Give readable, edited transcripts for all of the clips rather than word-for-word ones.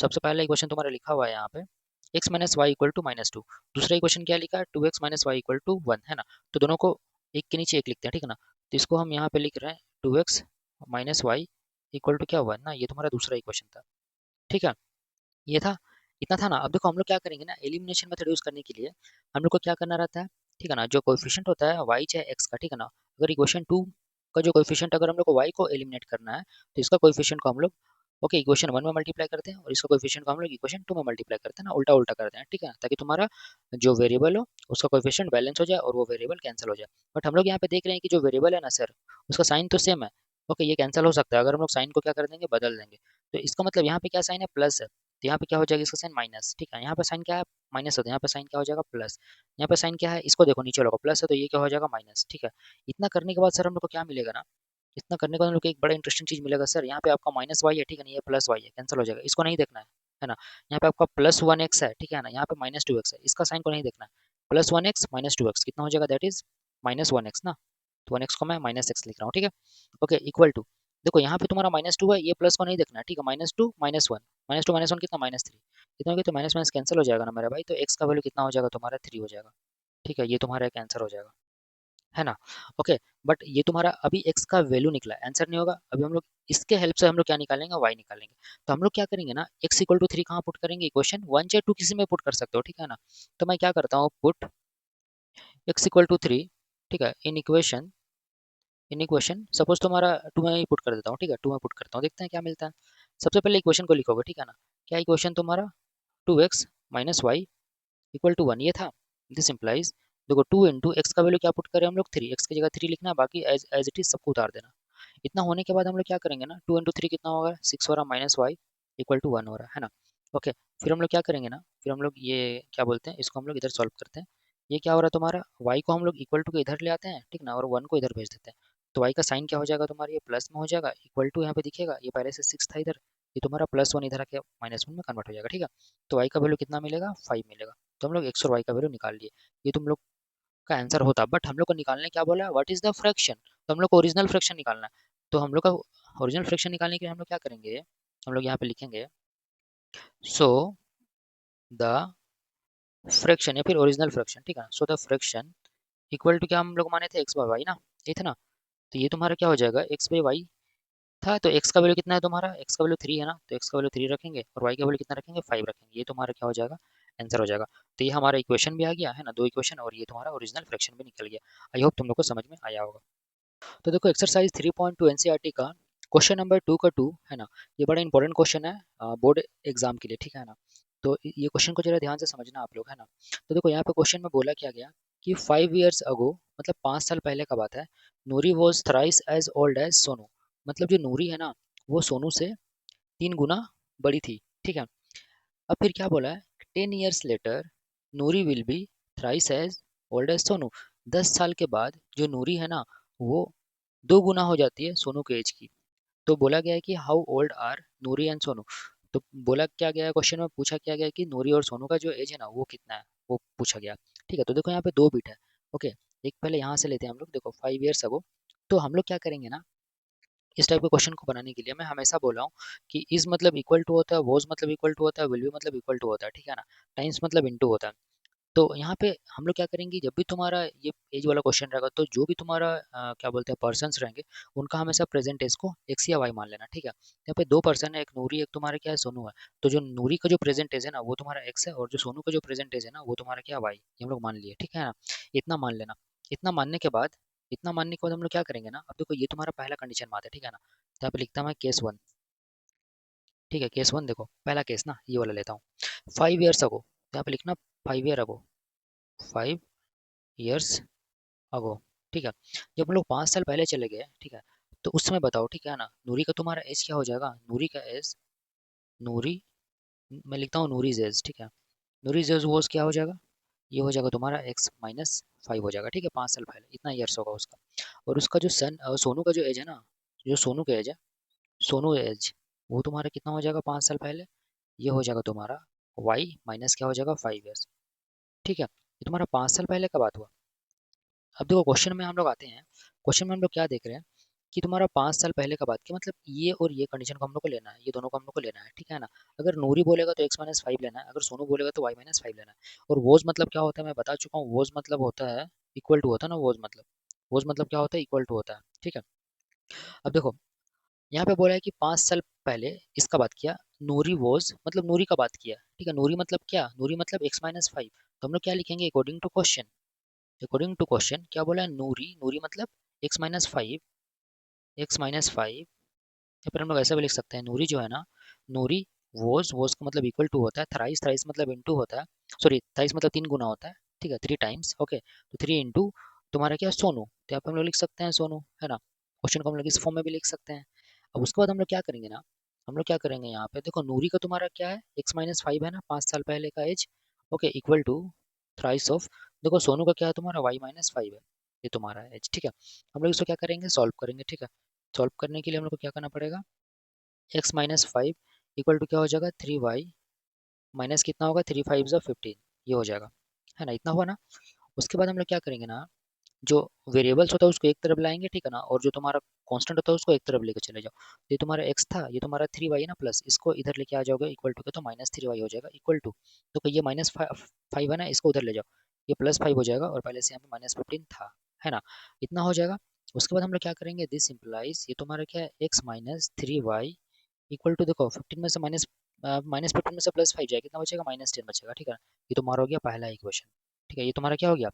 सबसे पहला इक्वेशन तुम्हारा लिखा हुआ है यहाँ पे x minus Y equal to minus two. दूसरा इक्वेशन क्या लिखा है 2x minus Y equal to 1 है ना। तो दोनों को एक के नीचे एक लिखते हैं, ठीक है ना। तो इसको हम यहाँ पे लिख रहे हैं 2x minus Y equal to क्या 1 ना, ये तुम्हारा दूसरा इक्वेशन था, ठीक है। ये था, इतना था ना। अब देखो हम लोग क्या करेंगे ना, एलिमिनेशन मेथड यूज करने के लिए हम लोग को क्या करना रहता है, ठीक है ना। जो कोएफिशिएंट होता है y चाहे x का, ठीक है ना, अगर इक्वेशन टू का जो कोएफिशिएंट अगर हम लोग को y को एलिमिनेट करना है तो इसका कोएफिशिएंट को हम लोग ओके इक्वेशन वन में मल्टीप्लाई करते हैं और इसका कोएफिशिएंट को हम लोग इक्वेशन टू में मल्टीप्लाई करते हैं ना, उल्टा उल्टा करते हैं, ठीक है, ताकि तुम्हारा जो वेरिएबल हो उसका कोएफिशिएंट बैलेंस हो जाए और वो वेरिएबल कैंसिल हो जाए। बट हम लोग यहाँ पे देख रहे हैं कि जो वेरिएबल है ना सर, उसका साइन तो सेम है। ओके, ये कैंसिल हो सकता है अगर हम लोग साइन को क्या कर देंगे, बदल देंगे। तो इसका मतलब यहाँ पे क्या साइन है, प्लस है, तो यहाँ पे क्या हो जाएगा इसका साइन माइनस, ठीक है। यहाँ पे साइन क्या है, माइनस है, तो यहाँ पे साइन क्या हो जाएगा, प्लस। यहाँ पे साइन क्या है, इसको देखो नीचे वाला प्लस है तो ये क्या हो जाएगा, माइनस, ठीक है। इतना करने के बाद सर हम लोग को क्या मिलेगा ना, इतना करने के बाद हम लोग को एक बड़ा इंटरेस्टिंग चीज मिलेगा सर। यहाँ पे आपका माइनस वाई है, ठीक है ना, ये प्लस वाई है, कैंसिल हो जाएगा, इसको नहीं देखना है ना। यहाँ पे आपका प्लस वन एक्स है, ठीक है ना, यहाँ पे माइनस टू एक्स है, इसका साइन को नहीं देखना है। Plus one x minus two x कितना हो जाएगा, that is minus one x ना। तो वन एक्स को मैं माइनस एक्स लिख रहा हूँ, ठीक है। ओके, इक्वल टू, देखो यहाँ पे तुम्हारा माइनस टू है, ये प्लस को नहीं देखना है, ठीक है। Minus two minus one, minus two minus one कितना, माइनस थ्री। कितना हो गया, तो माइनस माइनस कैंसिल हो जाएगा ना मेरा भाई, तो एक्स का वैल्यू कितना हो जाएगा तुम्हारा, थ्री हो जाएगा, ठीक है। ये तुम्हारा एक आंसर हो जाएगा, है ना। ओके, बट ये तुम्हारा अभी एक्स का वैल्यू निकला, आंसर नहीं होगा। अभी हम लोग इसके हेल्प से हम लोग क्या निकालेंगे, वाई निकालेंगे। तो हम लोग क्या करेंगे ना, एक्स इक्वल टू थ्री कहाँ पुट करेंगे, इक्वेशन वन चाहे टू किसी में पुट कर सकते हो, ठीक है ना। तो मैं क्या करता हूँ, put X equal to three, ठीक है, इन इक्वेशन सपोज तुम्हारा टू में ही पुट कर देता हूँ, ठीक है, टू में पुट करता हूँ, देखते हैं क्या मिलता है। सबसे पहले इक्वेशन को लिखोगे, ठीक है ना। क्या इक्वेशन तुम्हारा, two X minus Y equal to one, ये था। दिस इम्प्लाइज, देखो टू इंटू एक्स का वैल्यू क्या पुट करें हम लोग, थ्री, एक्स की जगह थ्री लिखना, बाकी एज एज इट इज सबको उतार देना। इतना होने के बाद हम लोग क्या करेंगे ना, टू इंटू थ्री कितना होगा, सिक्स हो रहा, minus Y equal to one हो रहा है ना। ओके, फिर हम लोग क्या करेंगे ना, फिर हम लोग ये क्या बोलते हैं, इसको हम लोग इधर सॉल्व करते हैं। ये क्या हो रहा है तुम्हारा, वाई को हम लोग इक्वल टू के इधर ले आते हैं, ठीक ना, और वन को इधर भेज देते हैं। तो वाई का साइन क्या हो जाएगा तुम्हारा, ये प्लस में हो जाएगा, इक्वल टू यहाँ पे दिखेगा, ये पहले से सिक्स था इधर, ये तुम्हारा प्लस वन इधर आके माइनस वन में कन्वर्ट हो जाएगा, ठीक है। तो वाई का वैल्यू कितना मिलेगा, फाइव मिलेगा। तो हम लोग एक्स और वाई का वैल्यू निकाल लिए, ये तुम लोग का आंसर होता। बट हम लोग को निकालने क्या बोला, व्हाट इज द फ्रैक्शन, तो हम लोग को ओरिजिनल फ्रैक्शन निकालना है। तो हम लोग का ओरिजिनल फ्रैक्शन निकालने के लिए हम लोग क्या करेंगे, हम लोग यहाँ पे लिखेंगे सो द फ्रैक्शन या फिर ओरिजिनल फ्रैक्शन, ठीक है। So the fraction equal to क्या हम लोग माने थे, एक्स बाई वाई ना, ये था ना। तो ये तुम्हारा क्या हो जाएगा, एक्स बाई वाई था, तो एक्स का वैल्यू कितना है तुम्हारा, एक्स का वैल्यू थ्री है ना, तो एक्स का वैल्यू थ्री रखेंगे और वाई का वैल्यू कितना रखेंगे, फाइव रखेंगे। ये तुम्हारा क्या हो जाएगा, आंसर हो जाएगा। तो ये हमारा इक्वेशन भी आ गया है ना, दो इक्वेशन, और ये तुम्हारा ओरिजिनल फ्रैक्शन भी निकल गया। आई होप तुम लोग को समझ में आया होगा। तो देखो एक्सरसाइज 3.2 एनसीईआरटी का क्वेश्चन नंबर टू का टू है ना, ये बड़ा इंपॉर्टेंट क्वेश्चन है बोर्ड एग्जाम के लिए, ठीक है ना। तो ये क्वेश्चन को जरा ध्यान से समझना आप लोग, है ना। तो देखो यहाँ पे क्वेश्चन में बोला क्या गया कि 5 years अगो, मतलब 5 साल पहले का बात है, Noori was thrice as old as Sonu. मतलब जो नूरी है ना, वो सोनू से 3 गुना बड़ी थी, ठीक है। अब फिर क्या बोला है, 10 years later Noori will be thrice as old as Sonu. 10 साल के बाद जो नूरी है ना, वो 2 गुना हो जाती है सोनू के एज की। तो बोला गया है कि how old are Noori and Sonu. तो बोला क्या गया है, क्वेश्चन में पूछा क्या गया है कि नूरी और सोनू का जो एज है ना वो कितना है, वो पूछा गया, ठीक है। तो देखो यहाँ पे दो बिट है, ओके। एक पहले यहाँ से लेते हैं हम लोग, देखो 5 years अगो। तो हम लोग क्या करेंगे ना, इस टाइप के क्वेश्चन को बनाने के लिए मैं हमेशा बोल रहा हूँ कि इज मतलब इक्वल टू होता है, वॉज मतलब इक्वल टू होता है, विल बी मतलब इक्वल टू होता है, ठीक है ना। टाइम्स मतलब इनटू होता है। तो यहाँ पे हम लोग क्या करेंगे, जब भी तुम्हारा ये एज वाला क्वेश्चन रहेगा तो जो भी तुम्हारा क्या बोलते हैं पर्सन्स रहेंगे, उनका हमेशा प्रेजेंट एज को एक्स या वाई मान लेना, ठीक है। यहाँ पे दो पर्सन है, एक नूरी एक तुम्हारा क्या है, सोनू है। तो जो नूरी का जो प्रेजेंट एज है ना वो तुम्हारा एक्स है, और जो सोनू का जो प्रेजेंट एज है ना वो तुम्हारा क्या, वाई, ये हम लोग मान लिए, ठीक है ना। इतना मान लेना। इतना मानने के बाद इतना मानने के बाद हम लोग क्या करेंगे ना, अब देखो ये तुम्हारा पहला कंडीशन मानते हैं, ठीक है ना। तो यहाँ पे लिखता हूँ मैं केस वन, ठीक है। केस वन देखो, पहला केस ना ये वाला लेता हूँ, 5 years अगो। यहाँ पे लिखना 5 year अगो, 5 years अगो, ठीक है। जब हम लोग 5 साल पहले चले गए, ठीक है, तो उस समय बताओ, ठीक है ना, नूरी का तुम्हारा एज क्या हो जाएगा, नूरी का एज, नूरी, मैं लिखता हूँ नूरीज एज, ठीक है। नूरीज एज वो क्या हो जाएगा, ये हो जाएगा तुम्हारा एक्स माइनस फाइव हो जाएगा, ठीक है। 5 साल पहले इतना ईयर्स होगा उसका। और उसका जो सन सोनू का जो एज है ना, जो सोनू का एज है, सोनू एज, वो तुम्हारा कितना हो जाएगा 5 साल पहले, ये हो जाएगा तुम्हारा वाई माइनस क्या हो जाएगा 5 years, ठीक है। ये तुम्हारा 5 साल पहले का बात हुआ। अब देखो क्वेश्चन में हम लोग आते हैं, क्वेश्चन में हम लोग क्या देख रहे हैं, कि तुम्हारा 5 साल पहले का बात किया, मतलब ये और ये कंडीशन को हम लोग को लेना है, ये दोनों को हम लोग को लेना है, ठीक है ना। अगर नूरी बोलेगा तो x-5 लेना है, अगर सोनू बोलेगा तो y-5 लेना है। और वोज मतलब क्या होता है मैं बता चुका हूँ, वोज मतलब होता है इक्वल टू होता है ना, वोज मतलब क्या होता है, इक्वल टू होता है, ठीक है। अब देखो यहाँ पे बोला है कि 5 साल पहले इसका बात किया, नूरी वोज मतलब नूरी का बात किया, ठीक है। नूरी मतलब क्या, नूरी मतलब x-5, तो हम लोग क्या लिखेंगे according to question, according to question क्या बोला है, नूरी, नूरी मतलब x-5, x-5, या फिर हम लोग ऐसा भी लिख सकते हैं, नूरी जो है ना, नूरी वोज का मतलब इक्वल टू होता है थ्राइस, थ्राइस मतलब इनटू होता है, सॉरी थ्राइस मतलब 3 गुना होता है, ठीक है, 3 टाइम्स, ओके। तो 3 इंटू तुम्हारा क्या सोनू, तो यहाँ पे हम लोग लिख सकते हैं सोनू, है ना। क्वेश्चन को हम लोग इस फॉर्म में भी लिख सकते हैं। अब उसके बाद हम लोग क्या करेंगे ना, हम लोग क्या करेंगे यहाँ पे देखो, नूरी का तुम्हारा क्या है x-5 है ना, 5 साल पहले का age, okay, equal to thrice of, देखो सोनू का क्या है तुम्हारा y-5 है, ये तुम्हारा एज, ठीक है। हम लोग इसको क्या करेंगे, सॉल्व करेंगे, ठीक है। सॉल्व करने के लिए हम लोग को क्या करना पड़ेगा, x-5 इक्वल टू क्या हो जाएगा, 3y माइनस कितना होगा, 3 5 ज़ा 15, ये हो जाएगा, है ना, इतना हुआ ना। उसके बाद हम लोग क्या करेंगे ना, जो वेरिएबल्स होता है उसको एक तरफ लाएंगे, ठीक है ना, और जो तुम्हारा कांस्टेंट होता है उसको एक तरफ लेके चले जाओ। तो ये तुम्हारा x था, ये तुम्हारा 3y है ना, प्लस इसको इधर लेके आ जाओगे इक्वल टू के, तो -3y हो जाएगा इक्वल टू, तो ये -5 है ना, इसको उधर ले जाओ, ये +5 हो जाएगा, और पहले से यहाँ पे -15 था, है ना, इतना हो जाएगा। उसके बाद हम लोग क्या करेंगे, दिस इम्प्लाइज ये तुम्हारा क्या है, x-3y इक्वल टू, देखो 15 में से -15 में से +5 जाए कितना बचेगा, -10 बचेगा, ठीक है। ये तुम्हारा हो गया पहला इक्वेशन, ठीक है, ये तुम्हारा क्या हो गया,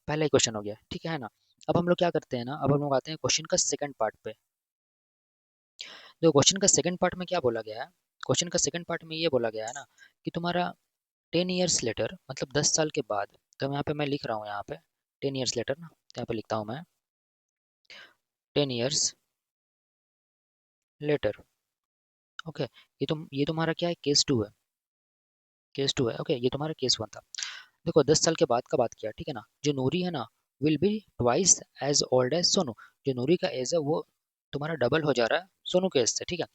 पहला इक्वेशन हो गया, ठीक है ना। अब हम लोग क्या करते हैं ना, अब हम लोग आते हैं क्वेश्चन का सेकंड पार्ट पे। तो क्वेश्चन का सेकंड पार्ट में क्या बोला गया है, क्वेश्चन का सेकंड पार्ट में ये बोला गया है ना कि तुम्हारा 10 ईयर्स लेटर मतलब 10 साल के बाद, तो यहाँ पे मैं लिख रहा हूँ यहाँ पे 10 ईयर्स लेटर ना, तो यहाँ पे लिखता हूँ मैं 10 ईयर्स लेटर, ओके। ये तुम्हारा क्या है, केस 2 है, केस 2 है, ओके, ये तुम्हारा केस 1 था। देखो 10 साल के बाद का बात किया, ठीक है ना, जो नूरी है ना will be twice as old as Sonu, जो नूरी का एज है वो तुम्हारा डबल हो जा रहा है सोनू के एज से, ठीक है।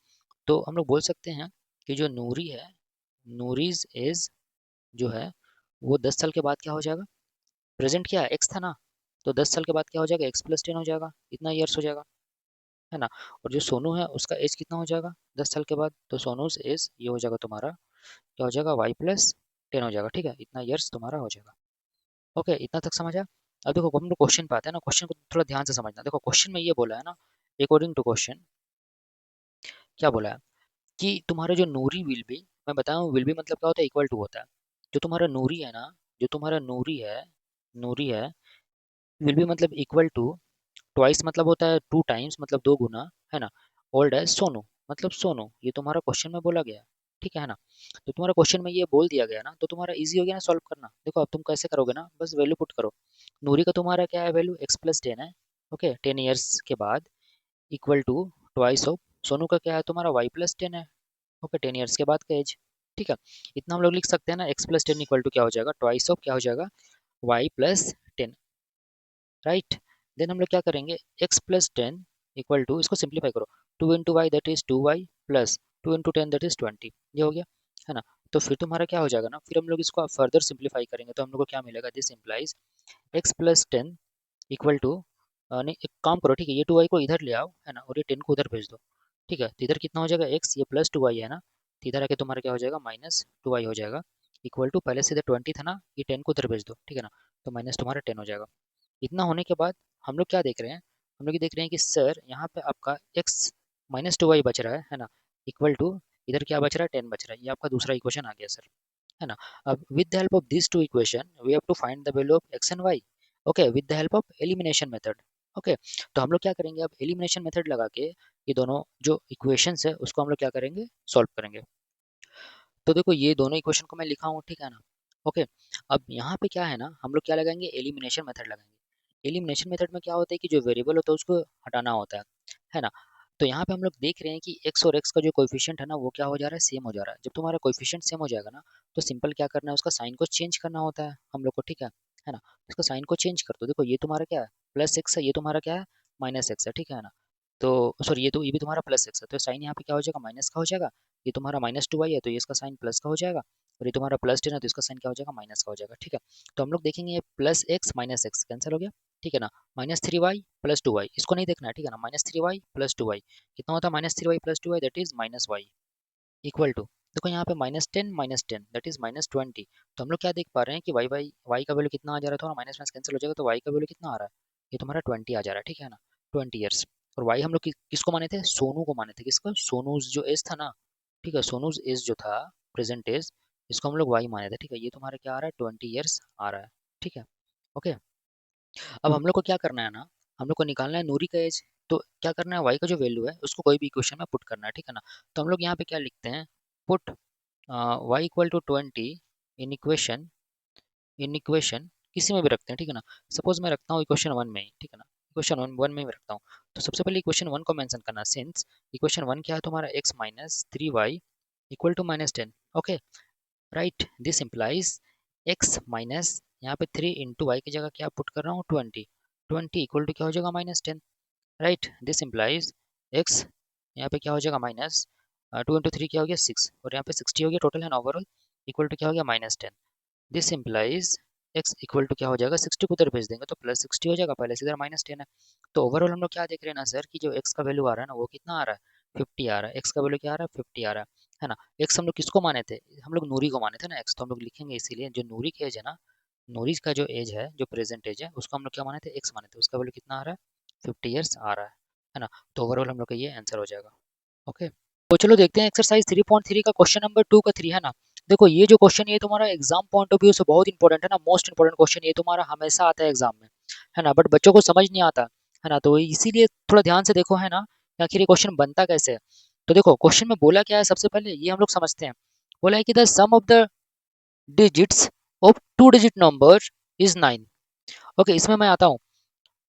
तो हम लोग बोल सकते हैं कि जो नूरी है, नूरीज एज जो है वो 10 साल के बाद क्या हो जाएगा, प्रेजेंट क्या है एक्स था ना, तो 10 साल के बाद क्या हो जाएगा, x + 10 हो जाएगा, इतना ईयर्स हो जाएगा, है ना। और जो सोनू है उसका एज कितना हो जाएगा 10 साल के बाद, तो सोनू एज ये हो जाएगा तुम्हारा, क्या हो जाएगा, y + 10 हो जाएगा, ठीक है, इतना ईयर्स तुम्हारा हो जाएगा, ओके, इतना तक समझ आया। अब देखो हम लोग क्वेश्चन पे आते हैं ना, क्वेश्चन को थोड़ा ध्यान से समझना। देखो क्वेश्चन में ये बोला है ना, अकॉर्डिंग टू क्वेश्चन क्या बोला है कि तुम्हारा जो नूरी विल बी, मैं बताऊं विल बी मतलब क्या होता है, इक्वल टू होता है, जो तुम्हारा नूरी है ना, जो तुम्हारा नूरी है, नूरी है, विल बी मतलब इक्वल टू, ट्वाइस मतलब होता है 2 टाइम्स मतलब 2 गुना, है ना, ओल्ड है सोनू मतलब सोनू, ये तुम्हारा क्वेश्चन में बोला गया, ठीक है ना। तो तुम्हारा क्वेश्चन में ये बोल दिया गया ना, तो तुम्हारा इजी हो गया ना सॉल्व करना। देखो अब तुम कैसे करोगे ना, बस वैल्यू पुट करो, नूरी का तुम्हारा क्या है वैल्यू, x + 10 है, ओके, 10 ईयर्स के बाद equal to twice of, Sonu का क्या है तुम्हारा y + 10 है, ओके, 10 ईयर्स के बाद का एज, ठीक है। इतना हम लोग लिख सकते हैं ना, x + 10 इक्वल टू क्या हो जाएगा, ट्वाइस ऑफ क्या हो जाएगा, y + 10, राइट। देन हम लोग क्या करेंगे, x + 10 इक्वल टू, इसको सिंप्लीफाई करो, 2 × y that is 2y plus 2 × 10 that is 20, ये हो गया, है ना। तो फिर तुम्हारा क्या हो जाएगा ना, फिर हम लोग इसको फर्दर सिंप्लीफाई करेंगे तो हम लोग को क्या मिलेगा, this implies x + 10 equal to, नहीं एक काम करो, ठीक है, ये 2y को इधर ले आओ, है ना, और ये 10 को उधर भेज दो, ठीक है। तो इधर कितना हो जाएगा x, ये +2y है ना, तो इधर आके तुम्हारा क्या हो जाएगा, -2y हो जाएगा, इक्वल टू, पहले से इधर 20 था ना, ये 10 को उधर भेज दो, ठीक है ना, तो माइनस तुम्हारा 10 हो जाएगा। इतना होने के बाद हम लोग क्या देख रहे हैं, हम लोग ये देख रहे हैं कि सर यहाँ पे आपका x -2y बच रहा है ना, इक्वल टू, इधर क्या बच रहा है, 10 बच रहा है, ये आपका दूसरा इक्वेशन आ गया सर, है ना। अब with the help of this two equation we have to find the value of x and y, okay, with the help of elimination method, okay. तो हम लोग क्या करेंगे, अब एलिमिनेशन मेथड लगा के ये दोनों जो इक्वेशंस है उसको हम लोग क्या करेंगे, सॉल्व करेंगे। तो देखो ये दोनों इक्वेशन को मैं लिखा हूँ, ठीक है ना, ओके। अब यहाँ पे क्या है ना, हम लोग क्या लगाएंगे, एलिमिनेशन मेथड लगाएंगे। एलिमिनेशन मेथड में क्या होता है कि जो वेरिएबल होता है उसको हटाना होता है ना। तो यहाँ पे हम लोग देख रहे हैं कि x और x का जो कोएफिशिएंट है ना वो क्या हो जा रहा है, सेम हो जा रहा है। जब तुम्हारा कोएफिशिएंट सेम हो जाएगा ना, तो सिंपल क्या करना है, उसका साइन को चेंज करना होता है हम लोग को, ठीक है ना। उसका साइन को चेंज कर दो, देखो ये तुम्हारा क्या है, +x है, ये तुम्हारा क्या है, -x है, ठीक है ना। तो सॉरी ये भी तुम्हारा +x है, तो साइन यहाँ पे क्या हो जाएगा, माइनस का हो जाएगा, ये तुम्हारा -2y है तो ये इसका साइन प्लस का हो जाएगा, और ये तुम्हारा +10 है तो इसका साइन क्या हो जाएगा, माइनस का हो जाएगा, ठीक है। तो हम लोग देखेंगे ये +x माइनस एक्स कैंसिल हो गया, ठीक है ना। -3y + 2y इसको नहीं देखना है, ठीक है ना। -3y + 2y कितना होता है, -3y + 2y that is -y equal to, देखो यहाँ पे -10 दैट इज -20। तो हम लोग क्या देख पा रहे हैं कि y का वैल्यू कितना आ जा रहा है, थोड़ा माइनस माइनस कैंसिल हो जाएगा, तो y का वैल्यू कितना आ रहा है, ये तुम्हारा 20 आ जा रहा है, ठीक है ना, 20 ईयर्स। और y हम लोग किसको माने थे, सोनू को माने थे, किसको, सोनू जो एज था ना, ठीक है, सोनू एज जो था, प्रेजेंट एज, इसको हम लोग y माने थे, ठीक है। ये तुम्हारा क्या आ रहा है, 20 ईयर्स आ रहा है, ठीक है, ओके। अब हम लोग को क्या करना है ना, हम लोग को निकालना है नूरी का एज। तो क्या करना है, y का जो वैल्यू है उसको कोई भी इक्वेशन में पुट करना है, ठीक है ना। तो हम लोग यहाँ पे क्या लिखते हैं, put y equal to 20 in equation किसी में भी रखते हैं, ठीक है ना। सपोज मैं रखता हूँ इक्वेशन 1 में ही, ठीक है ना, इक्वेशन वन में ही रखता हूँ। तो सबसे पहले इक्वेशन 1 को मेंशन करना, सिंस इक्वेशन 1 क्या है तुम्हारा, x minus 3y equal to -10, okay, right. This implies x minus यहाँ पे 3 इंटू वाई की जगह क्या पुट कर रहा हूँ, 20 इक्वल टू क्या हो जाएगा, -10, राइट। दिस इम्प्लाइज x यहाँ पे क्या हो जाएगा, -2 × 3 क्या हो गया, 6, और यहाँ पे 60 हो गया टोटल है ना, ओवरऑल इक्वल टू क्या हो गया, -10। This implies x equal to क्या हो जाएगा, 60 को उधर भेज देंगे तो +60 हो जाएगा, पहले से इधर -10 है। तो ओवरऑल हम लोग क्या देख रहे हैं ना सर, कि जो x का वैल्यू आ रहा है ना वो कितना आ रहा है, 50 आ रहा है, x का वैल्यू क्या आ रहा है, 50 आ रहा है ना। x हम लोग किसको माने थे, हम लोग नूरी को माने थे ना x, तो हम लोग लिखेंगे इसीलिए जो नूरी की एज है ना, नूरी का जो एज है, जो प्रेजेंट एज है, उसको हम लोग क्या माने थे, x माने थे, उसका वैल्यू कितना आ रहा है, 50 ईयर्स आ रहा है ना। तो ओवरऑल हम लोग का ये आंसर हो जाएगा, ओके। तो चलो देखते हैं एक्सरसाइज 3.3 का क्वेश्चन नंबर 2 का 3 है ना। देखो ये जो क्वेश्चन ये तुम्हारा एग्जाम पॉइंट ऑफ व्यू से बहुत इंपॉर्टेंट है ना, मोस्ट इंपॉर्टेंट क्वेश्चन ये तुम्हारा हमेशा आता है एग्जाम में, है ना, बट बच्चों को समझ नहीं आता, है ना। तो इसीलिए थोड़ा ध्यान से देखो, है ना, कि आखिर ये क्वेश्चन बनता कैसे है। तो देखो क्वेश्चन में बोला क्या है, सबसे पहले ये हम लोग समझते हैं। बोला है कि the sum of the digits of 2 digit number is 9, okay. इसमें मैं आता हूँ,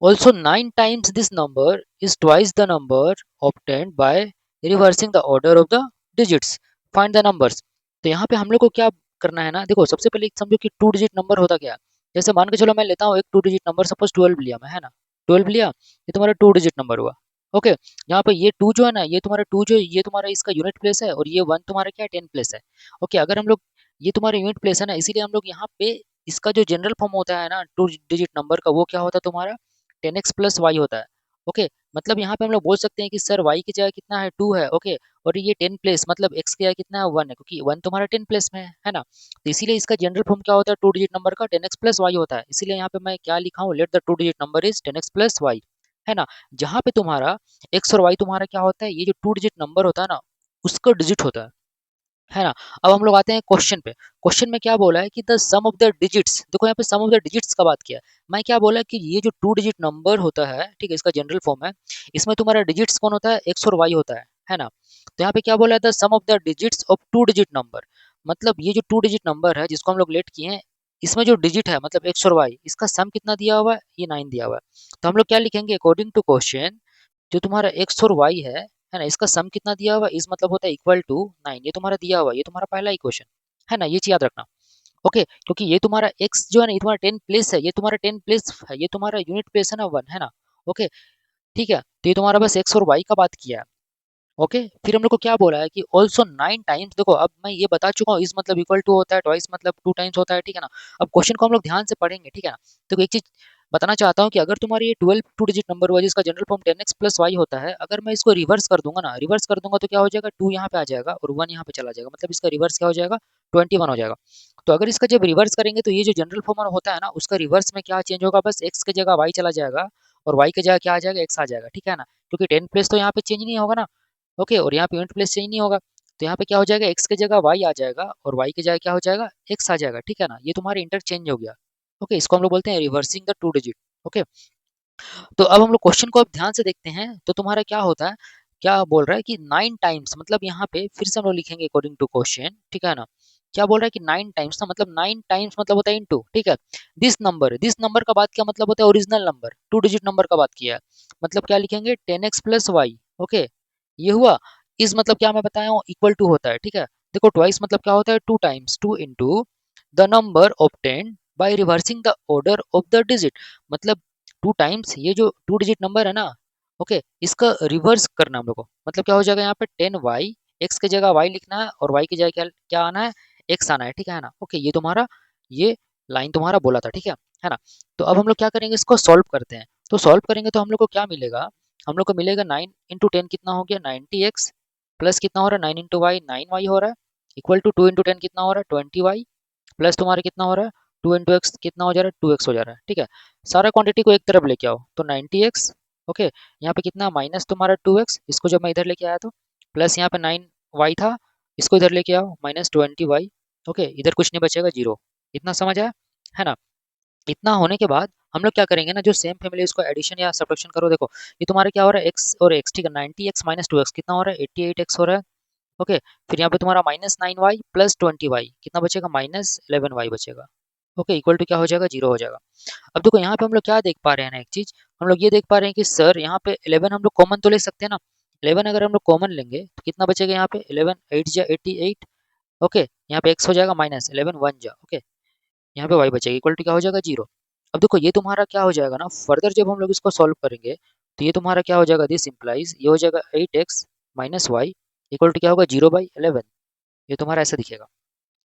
also 9 times this number is twice the number obtained by reversing the order of the digits. Find the numbers. तो यहाँ पे हम लोग को क्या करना है ना, देखो सबसे पहले समझो कि 2 डिजिट नंबर होता क्या है। जैसे मान के चलो मैं लेता हूँ एक 2 डिजिट नंबर, सपोज 12 लिया मैं, है ना, 12 लिया, ये तुम्हारा 2 डिजिट नंबर हुआ, ओके। यहाँ पे ये 2 जो है ना, ये तुम्हारा 2 जो है, ये तुम्हारा इसका यूनिट प्लेस है, और ये 1 तुम्हारा क्या है, 10 प्लेस है, ओके। अगर हम लोग, ये तुम्हारा यूनिट प्लेस है ना, इसीलिए हम लोग यहाँ पे इसका जो जनरल फॉर्म होता है ना 2 डिजिट नंबर का, वो क्या होता है तुम्हारा 10x + y होता है, ओके। मतलब यहाँ पे हम लोग बोल सकते हैं कि सर y की जगह कितना है, 2 है, ओके, और ये 10 प्लेस मतलब x की जगह कितना है, 1 है, क्योंकि 1 तुम्हारा 10 प्लेस में है ना। तो इसीलिए इसका जनरल फॉर्म क्या होता है 2 डिजिट नंबर का, 10x + y होता है। इसीलिए यहाँ पे मैं क्या लिखा हूँ, let the 2 digit number is 10x + y, है ना। जहाँ पे तुम्हारा x और y तुम्हारा क्या होता है, ये जो 2 डिजिट नंबर होता है ना, उसका डिजिट होता है ना। अब हम लोग आते हैं क्वेश्चन पे। क्वेश्चन में क्या बोला है कि the sum of the digits, देखो यहाँ पे सम ऑफ द डिजिट्स का बात किया है। मैं क्या बोला कि ये जो 2 डिजिट नंबर होता है, ठीक है, इसका जनरल फॉर्म है, इसमें तुम्हारा डिजिट्स कौन होता है, एक्स और वाई होता है ना। तो यहाँ पे क्या बोला है, the sum of the digits of 2 digit number, मतलब ये जो 2 डिजिट नंबर है जिसको हम लोग लेट किए हैं, इसमें जो डिजिट है मतलब एक्स और वाई, इसका सम कितना दिया हुआ है, ये 9 दिया हुआ है। तो हम लोग क्या लिखेंगे, अकॉर्डिंग टू क्वेश्चन, जो तुम्हारा एक्स और वाई है ना, इसका सम कितना दिया हुआ है, इस मतलब होता है इक्वल टू 9, ये तुम्हारा दिया हुआ है, ये तुम्हारा पहला इक्वेशन है ना, ये चीज याद रखना, ओके। क्योंकि ये तुम्हारा एक्स जो है ना, ये तुम्हारा 10 प्लेस है, ये तुम्हारा 10 प्लेस है, ये तुम्हारा यूनिट प्लेस है ना 1, है ना, ओके, ठीक है। तो ये तुम्हारा बस एक्स और वाई का बात किया है, ओके। फिर हम लोग को क्या बोला है कि ऑल्सो 9 टाइम्स, देखो अब मैं ये बता चुका हूँ, इस मतलब इक्वल टू होता है, ट्वाइस मतलब 2 टाइम्स होता है, ठीक है ना। अब क्वेश्चन को हम लोग ध्यान से पढ़ेंगे, ठीक है ना। तो एक चीज बताना चाहता हूँ कि अगर तुम्हारी ये 12 2 डिजिट नंबर हुआ जिसका जनरल फॉर्म 10x + y होता है, अगर मैं इसको रिवर्स कर दूंगा ना, रिवर्स कर दूंगा तो क्या हो जाएगा, 2 यहाँ पे आ जाएगा और 1 यहाँ पे चला जाएगा, मतलब इसका रिवर्स क्या हो जाएगा, 21 हो जाएगा। तो अगर इसका जब रिवर्स करेंगे तो ये जो जनरल फॉर्म होता है ना, उसका रिवर्स में क्या चेंज होगा, बस x की जगह y चला जाएगा, और y की जगह क्या आ जाएगा, x आ जाएगा, ठीक है ना। क्योंकि 10 प्लेस तो यहाँ पे चेंज नहीं होगा ना, ओके, और यहाँ पे यूनिट प्लेस चेंज नहीं होगा। तो यहाँ पे क्या हो जाएगा, x की जगह y आ जाएगा और y की जगह क्या हो जाएगा, x आ जाएगा, ठीक है ना। ये तुम्हारे इंटरचेंज हो गया, ओके। इसको हम लोग बोलते हैं रिवर्सिंग द 2 डिजिट, ओके। तो अब हम लोग क्वेश्चन को अब ध्यान से देखते हैं, तो तुम्हारा क्या होता है, क्या बोल रहा है कि 9 टाइम्स, मतलब यहाँ पे फिर से हम लोग लिखेंगे अकॉर्डिंग टू क्वेश्चन, ठीक है ना। क्या बोल रहा है कि 9 टाइम्स ना, मतलब 9 टाइम्स मतलब होता है इनटू, ठीक है। दिस नंबर का बात क्या मतलब होता है, ओरिजिनल नंबर 2 डिजिट नंबर का बात किया है, मतलब क्या लिखेंगे 10x + y, ओके। ये हुआ, इस मतलब क्या मैं बताया हूँ, इक्वल टू होता है, ठीक है। देखो ट्वाइस मतलब क्या होता है, 2 times, 2 into the number obtained by reversing the order of the digit, मतलब 2 टाइम्स ये जो 2 डिजिट नंबर है ना, ओके, इसका रिवर्स करना हम लोग को, मतलब क्या हो जाएगा यहाँ पे 10y, x की जगह y लिखना है और y की जगह क्या क्या आना है, x आना है, ठीक है ना। ओके, ये तुम्हारा ये लाइन तुम्हारा बोला था, ठीक है ना। तो अब हम लोग क्या करेंगे, इसको सॉल्व करते हैं। तो सॉल्व करेंगे तो हम लोग को क्या मिलेगा, हम लोग को मिलेगा 9 × 10 कितना हो गया 90x, प्लस कितना हो रहा है 9 × y 9y हो रहा है, इक्वल टू 2 × 10 कितना हो रहा है 20y, प्लस तुम्हारे कितना हो रहा है 2 × x कितना हो जा रहा है 2x हो जा रहा है, ठीक है। सारा क्वांटिटी को एक तरफ लेके आओ तो 90x, ओके, यहाँ पे कितना माइनस तुम्हारा 2x, इसको जब मैं इधर लेके आया तो प्लस यहाँ पे 9y था, इसको इधर लेके आओ माइनस 20y, ओके, इधर कुछ नहीं बचेगा 0। इतना समझ आया, है ना। इतना होने के बाद हम लोग क्या करेंगे ना, जो सेम फैमिली उसको एडिशन या सब्ट्रैक्शन करो। देखो ये तुम्हारा क्या हो रहा है x और x, ठीक है, 90x माइनस 2x कितना हो रहा है 88x हो रहा है, ओके। फिर यहाँ पे तुम्हारा माइनस 9y प्लस 20y कितना बचेगा माइनस 11y बचेगा, ओके, इक्वल टू क्या हो जाएगा 0 हो जाएगा। अब देखो यहाँ पे हम लोग क्या देख पा रहे हैं ना, एक चीज हम लोग ये देख पा रहे हैं कि सर यहाँ पे 11 हम लोग कॉमन तो ले सकते हैं ना। 11 अगर हम लोग कॉमन लेंगे तो कितना बचेगा यहाँ पे 11 8 जा 88, ओके, यहाँ पे x हो जाएगा माइनस 11 1 जा, ओके, यहाँ पे y बचेगा इक्वल टू क्या हो जाएगा 0। अब देखो ये तुम्हारा क्या हो जाएगा ना, फर्दर जब हम लोग इसको सॉल्व करेंगे तो ये तुम्हारा क्या हो जाएगा, दिस इंप्लाइज ये हो जाएगा 8x minus Y equal to क्या होगा 0/11, ये तुम्हारा ऐसा दिखेगा,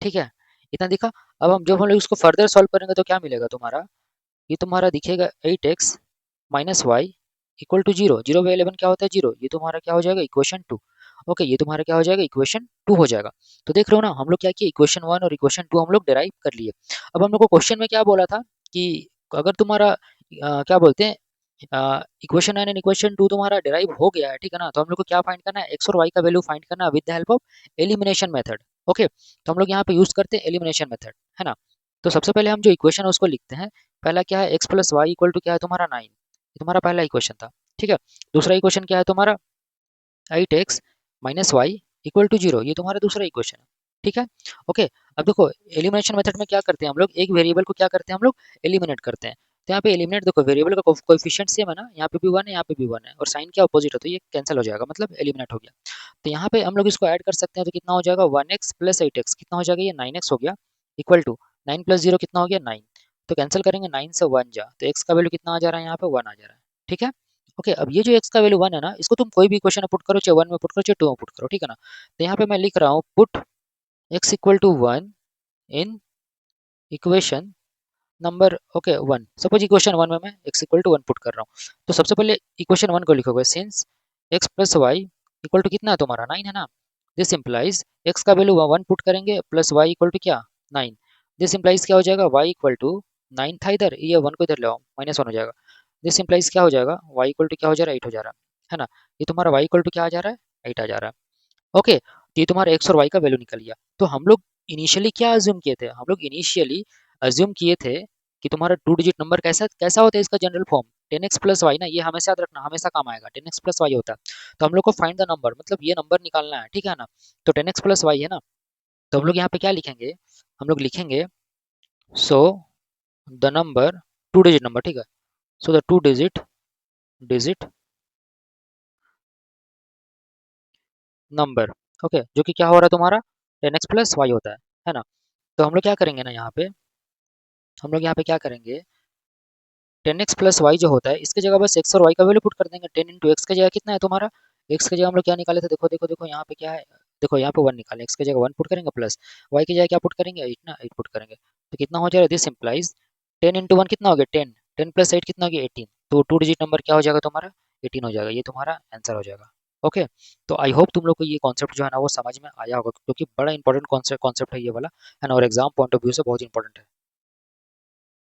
ठीक है। इतना दिखा। अब हम जब हम लोग इसको फर्दर सॉल्व करेंगे तो क्या मिलेगा तुम्हारा, ये तुम्हारा दिखेगा 8x minus Y equal to 0, 0/11 क्या होता है 0, ये तुम्हारा क्या हो जाएगा इक्वेशन 2, ओके, ये तुम्हारा क्या हो जाएगा इक्वेशन 2 हो जाएगा। तो देख रहे हो ना, हम लोग क्या किए, इक्वेशन 1 और इक्वेशन 2 हम लोग डिराइव कर लिए। अब हम लोग को क्वेश्चन में क्या बोला था कि अगर तुम्हारा क्या बोलते हैं इक्वेशन 9 एंड इक्वेशन 2 तुम्हारा डिराइव हो गया है, ठीक है ना, तो हम लोग को क्या फाइंड करना है, एक्स और वाई का वैल्यू फाइंड करना है with the help of elimination method, okay. तो हम लोग यहाँ पे यूज करते हैं एलिमिनेशन मेथड, है ना। तो सबसे पहले हम जो इक्वेशन है उसको लिखते हैं। पहला क्या है, x plus y equal to क्या है तुम्हारा 9, ये तुम्हारा पहला इक्वेशन था, ठीक है। दूसरा इक्वेशन क्या है तुम्हारा 8x minus Y equal to 0, ये तुम्हारा दूसरा इक्वेशन है, ठीक है, ओके। अब देखो एलिमिनेशन मेथड में क्या करते हैं हम लोग, एक वेरिएबल को क्या करते हैं हम लोग एलिमिनेट करते हैं। तो यहाँ पे एलिमिनेट देखो वेरिएबल का कोएफिशिएंट सेम है ना, यहाँ पे भी 1 है यहाँ पे भी 1 है, और साइन क्या अपोजिट है तो ये कैंसिल हो जाएगा, मतलब एलिमिनेट हो गया। तो यहाँ पे हम लोग इसको ऐड कर सकते हैं तो कितना हो जाएगा 1x प्लस 8x कितना हो जाएगा, ये 9x हो गया, इक्वल टू 9 प्लस 0 कितना हो गया 9। तो कैंसिल करेंगे 9 से 1 जा, तो x का वैल्यू कितना आ जा रहा है यहाँ पे 1 आ जा रहा है, ठीक है। ओके, अब ये जो x का वैल्यू 1 है ना, इसको तुम कोई भी इक्वेशन में पुट करो, चाहे 1 में पुट करो चाहे 2 में पुट करो, ठीक है ना। तो यहाँ पे मैं लिख रहा हूँ put x equal to 1 in equation number, okay 1, suppose equation 1 में मैं x इक्वल टू 1 पुट कर रहा हूँ। तो सबसे पहले इक्वेशन 1 को लिखोगे, since x plus y equal to कितना है तुम्हारा 9 है ना, दिस इंप्लाइज x का वैल्यू 1 पुट करेंगे प्लस y इक्वल टू क्या 9, दिस इंप्लाइज क्या हो जाएगा y इक्वल टू 9 था इधर, ये 1 को इधर ले आओ माइनस 1 हो जाएगा, दिस इंप्लाइज क्या हो जाएगा y इक्वल टू क्या हो जा रहा है 8 हो जा रहा है ना। ये तुम्हारा y इक्वल टू क्या आ जा रहा है 8 आ जा रहा है, ओके। तो ये तुम्हारा x और y का वैल्यू निकल गया। तो हम लोग इनिशियली क्या अज्यूम किए थे, हम लोग इनिशियली अज्यूम किए थे कि तुम्हारा 2 डिजिट नंबर कैसा कैसा होता है, इसका general form 10x plus Y ना, ये हमेशा याद रखना, हमेशा काम आएगा, 10x प्लस वाई होता है। तो हम लोग को फाइंड द नंबर, मतलब ये नंबर निकालना है, ठीक है ना। तो 10x प्लस वाई है ना, तो हम लोग यहाँ पे क्या लिखेंगे, हम लोग लिखेंगे so the number 2 digit number, ठीक है, so the 2 digit digit number, okay, जो कि क्या हो रहा है तुम्हारा 10x प्लस वाई होता है ना। तो हम लोग क्या करेंगे ना, यहाँ पे हम लोग यहाँ पे क्या करेंगे, 10x प्लस वाई जो होता है इसके जगह बस x और y का वैल्यू पुट कर देंगे। 10 इंटू एक्स की जगह कितना है तुम्हारा, x की जगह हम लोग क्या निकाले थे, देखो देखो देखो यहाँ पे क्या है, देखो यहाँ पे 1 निकाले, x की जगह 1 पुट करेंगे प्लस y की जगह क्या पुट करेंगे 8 ना, 8 पुट करेंगे। तो कितना हो जाएगा, दिस इंप्लाइज 10 इंटू 1 कितना हो गया 10, 10 प्लस 8 कितना हो गया 18, तो 2 डिजिट नंबर क्या हो जाएगा तुम्हारा 18 हो जाएगा, ये तुम्हारा आंसर हो जाएगा, ओके। तो आई होप तुम लोग को ये कॉन्सेप्ट जो है ना वो समझ में आया होगा, क्योंकि बड़ा इंपॉर्टेंट कॉन्सेप्ट है ये वाला, है ना, और एग्जाम पॉइंट ऑफ व्यू से बहुत इंपॉर्टेंट है।